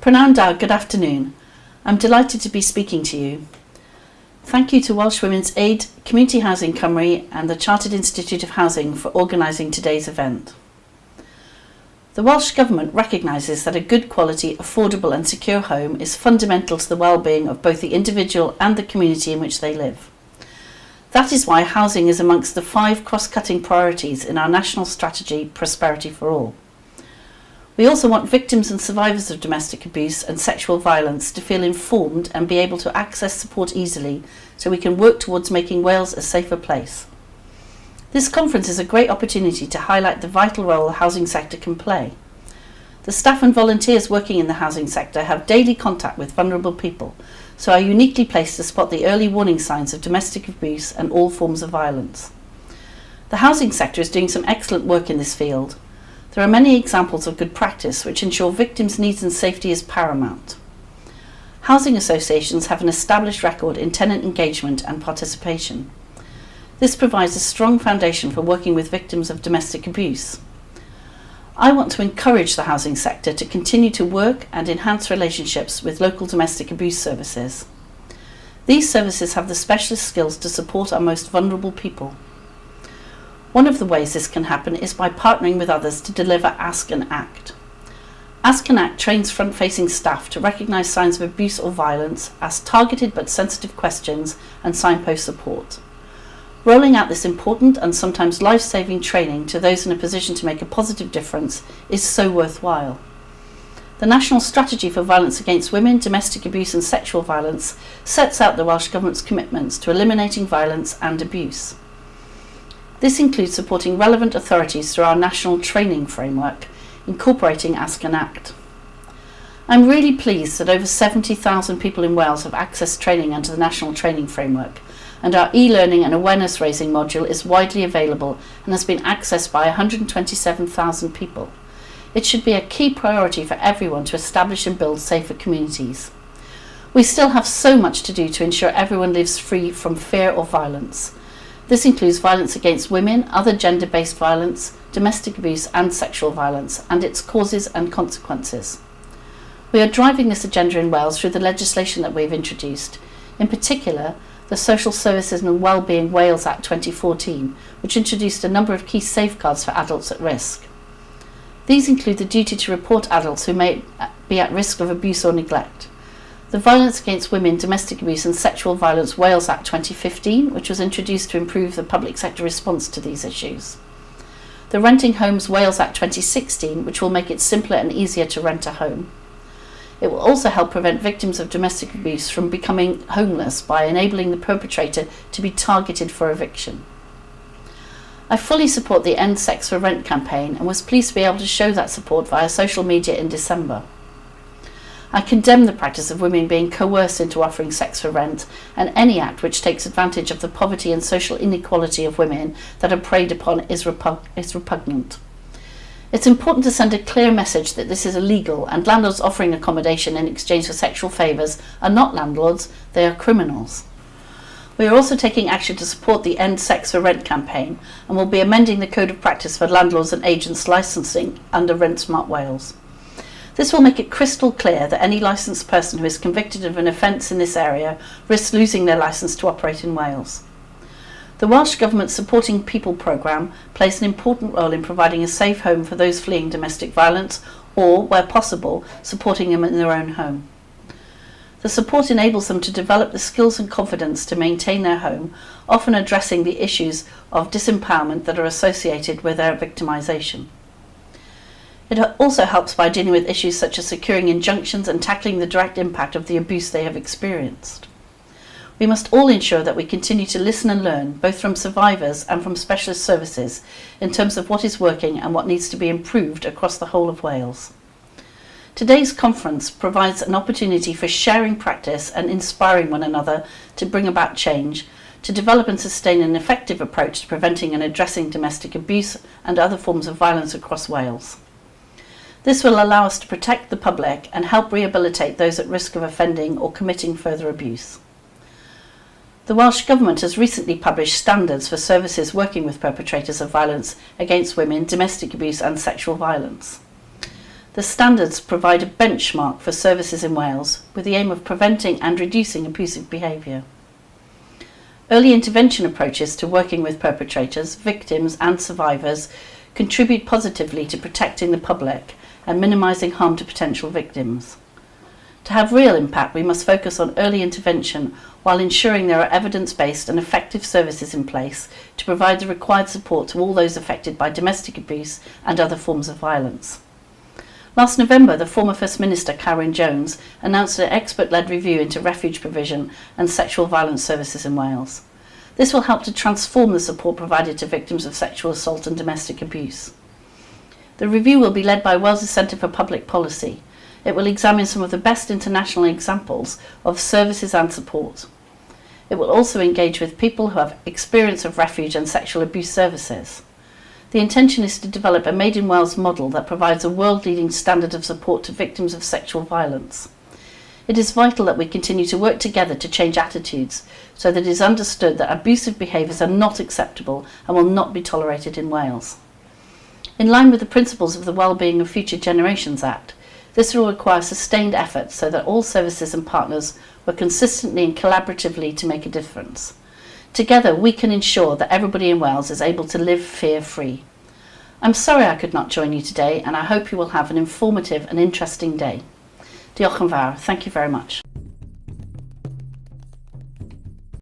Prynawn da, good afternoon. I'm delighted to be speaking to you. Thank you to Welsh Women's Aid, Community Housing Cymru and the Chartered Institute of Housing for organising today's event. The Welsh Government recognises that a good quality, affordable and secure home is fundamental to the well-being of both the individual and the community in which they live. That is why housing is amongst the 5 cross-cutting priorities in our national strategy, Prosperity for All. We also want victims and survivors of domestic abuse and sexual violence to feel informed and be able to access support easily so we can work towards making Wales a safer place. This conference is a great opportunity to highlight the vital role the housing sector can play. The staff and volunteers working in the housing sector have daily contact with vulnerable people, so are uniquely placed to spot the early warning signs of domestic abuse and all forms of violence. The housing sector is doing some excellent work in this field. There are many examples of good practice which ensure victims' needs and safety is paramount. Housing associations have an established record in tenant engagement and participation. This provides a strong foundation for working with victims of domestic abuse. I want to encourage the housing sector to continue to work and enhance relationships with local domestic abuse services. These services have the specialist skills to support our most vulnerable people. One of the ways this can happen is by partnering with others to deliver Ask and Act. Ask and Act trains front-facing staff to recognise signs of abuse or violence, ask targeted but sensitive questions and signpost support. Rolling out this important and sometimes life-saving training to those in a position to make a positive difference is so worthwhile. The National Strategy for Violence Against Women, Domestic Abuse and Sexual Violence sets out the Welsh Government's commitments to eliminating violence and abuse. This includes supporting relevant authorities through our national training framework, incorporating Ask and Act. I'm really pleased that over 70,000 people in Wales have accessed training under the national training framework, and our e-learning and awareness raising module is widely available and has been accessed by 127,000 people. It should be a key priority for everyone to establish and build safer communities. We still have so much to do to ensure everyone lives free from fear or violence. This includes violence against women, other gender-based violence, domestic abuse and sexual violence, and its causes and consequences. We are driving this agenda in Wales through the legislation that we've introduced, in particular the Social Services and Wellbeing Wales Act 2014, which introduced a number of key safeguards for adults at risk. These include the duty to report adults who may be at risk of abuse or neglect, the Violence Against Women, Domestic Abuse and Sexual Violence Wales Act 2015, which was introduced to improve the public sector response to these issues, the Renting Homes Wales Act 2016, which will make it simpler and easier to rent a home. It will also help prevent victims of domestic abuse from becoming homeless by enabling the perpetrator to be targeted for eviction. I fully support the End Sex for Rent campaign and was pleased to be able to show that support via social media in December. I condemn the practice of women being coerced into offering sex for rent and any act which takes advantage of the poverty and social inequality of women that are preyed upon is repugnant. It's important to send a clear message that this is illegal and landlords offering accommodation in exchange for sexual favours are not landlords, they are criminals. We are also taking action to support the End Sex for Rent campaign and will be amending the Code of Practice for landlords and agents licensing under Rent Smart Wales. This will make it crystal clear that any licensed person who is convicted of an offence in this area risks losing their licence to operate in Wales. The Welsh Government Supporting People programme plays an important role in providing a safe home for those fleeing domestic violence or, where possible, supporting them in their own home. The support enables them to develop the skills and confidence to maintain their home, often addressing the issues of disempowerment that are associated with their victimisation. It also helps by dealing with issues such as securing injunctions and tackling the direct impact of the abuse they have experienced. We must all ensure that we continue to listen and learn, both from survivors and from specialist services, in terms of what is working and what needs to be improved across the whole of Wales. Today's conference provides an opportunity for sharing practice and inspiring one another to bring about change, to develop and sustain an effective approach to preventing and addressing domestic abuse and other forms of violence across Wales. This will allow us to protect the public and help rehabilitate those at risk of offending or committing further abuse. The Welsh Government has recently published standards for services working with perpetrators of violence against women, domestic abuse and sexual violence. The standards provide a benchmark for services in Wales with the aim of preventing and reducing abusive behaviour. Early intervention approaches to working with perpetrators, victims and survivors contribute positively to protecting the public and minimising harm to potential victims. To have real impact, we must focus on early intervention while ensuring there are evidence-based and effective services in place to provide the required support to all those affected by domestic abuse and other forms of violence. Last November, the former First Minister, Karen Jones, announced an expert-led review into refuge provision and sexual violence services in Wales. This will help to transform the support provided to victims of sexual assault and domestic abuse. The review will be led by Wales' Centre for Public Policy. It will examine some of the best international examples of services and support. It will also engage with people who have experience of refuge and sexual abuse services. The intention is to develop a Made in Wales model that provides a world-leading standard of support to victims of sexual violence. It is vital that we continue to work together to change attitudes so that it is understood that abusive behaviours are not acceptable and will not be tolerated in Wales. In line with the principles of the Wellbeing of Future Generations Act, this will require sustained efforts so that all services and partners work consistently and collaboratively to make a difference. Together, we can ensure that everybody in Wales is able to live fear-free. I'm sorry I could not join you today, and I hope you will have an informative and interesting day. Diolch yn fawr. Thank you very much.